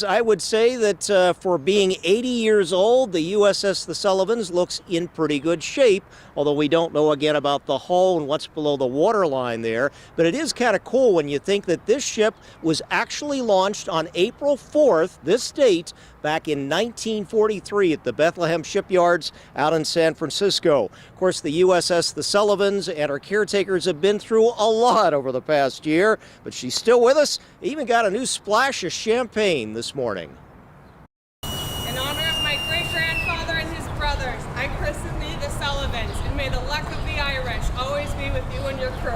I would say that for being 80 years old, the USS the Sullivans looks in pretty good shape, although we don't know again about the hull and what's below the waterline there. But it is kind of cool when you think that this ship was actually launched on April 4th, this date, back in 1943 at the Bethlehem shipyards out in San Francisco. Of course, the USS the Sullivans and her caretakers have been through a lot over the past year, but she's still with us. Even got a new splash of champagne this morning. In honor of my great-grandfather and his brothers, I christen thee the Sullivans, and may the luck of the Irish always be with you and your crew.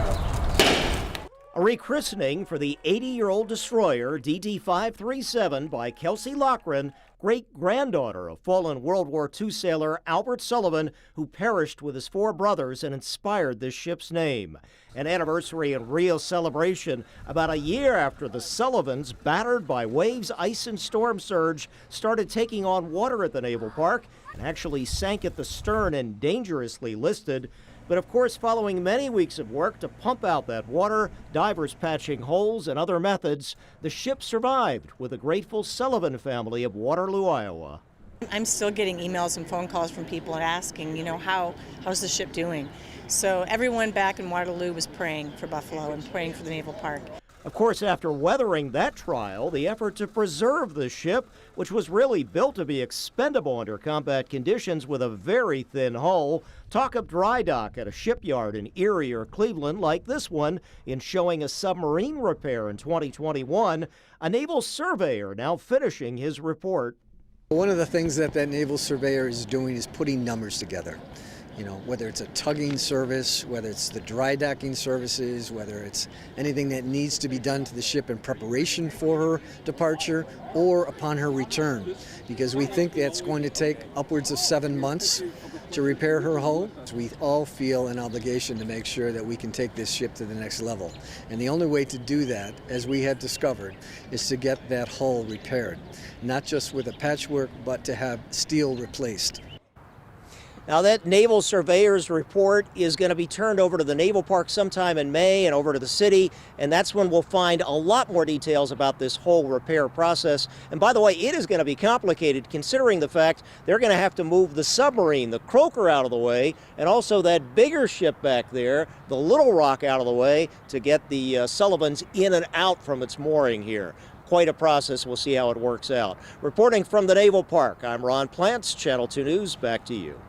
A rechristening for the 80-year-old destroyer DD-537 by Kelsey Loughran, great-granddaughter of fallen World War II sailor Albert Sullivan, who perished with his 4 brothers and inspired this ship's name. An anniversary and real celebration about a year after the Sullivans, battered by waves, ice, and storm surge, started taking on water at the Naval Park and actually sank at the stern and dangerously listed. But of course, following many weeks of work to pump out that water, divers patching holes and other methods, the ship survived with the grateful Sullivan family of Waterloo, Iowa. I'm still getting emails and phone calls from people asking, how's the ship doing? So everyone back in Waterloo was praying for Buffalo and praying for the Naval Park. Of course, after weathering that trial, the effort to preserve the ship, which was really built to be expendable under combat conditions with a very thin hull, talk of dry dock at a shipyard in Erie or Cleveland like this one in showing a submarine repair in 2021, a naval surveyor now finishing his report. One of the things that naval surveyor is doing is putting numbers together. Whether it's a tugging service, whether it's the dry docking services, whether it's anything that needs to be done to the ship in preparation for her departure or upon her return, because we think that's going to take upwards of 7 months to repair her hull. We all feel an obligation to make sure that we can take this ship to the next level. And the only way to do that, as we had discovered, is to get that hull repaired, not just with a patchwork, but to have steel replaced. Now, that Naval Surveyor's report is going to be turned over to the Naval Park sometime in May and over to the city, and that's when we'll find a lot more details about this whole repair process. And by the way, it is going to be complicated considering the fact they're going to have to move the submarine, the Croaker, out of the way, and also that bigger ship back there, the Little Rock, out of the way to get the Sullivans in and out from its mooring here. Quite a process. We'll see how it works out. Reporting from the Naval Park, I'm Ron Plants, Channel 2 News. Back to you.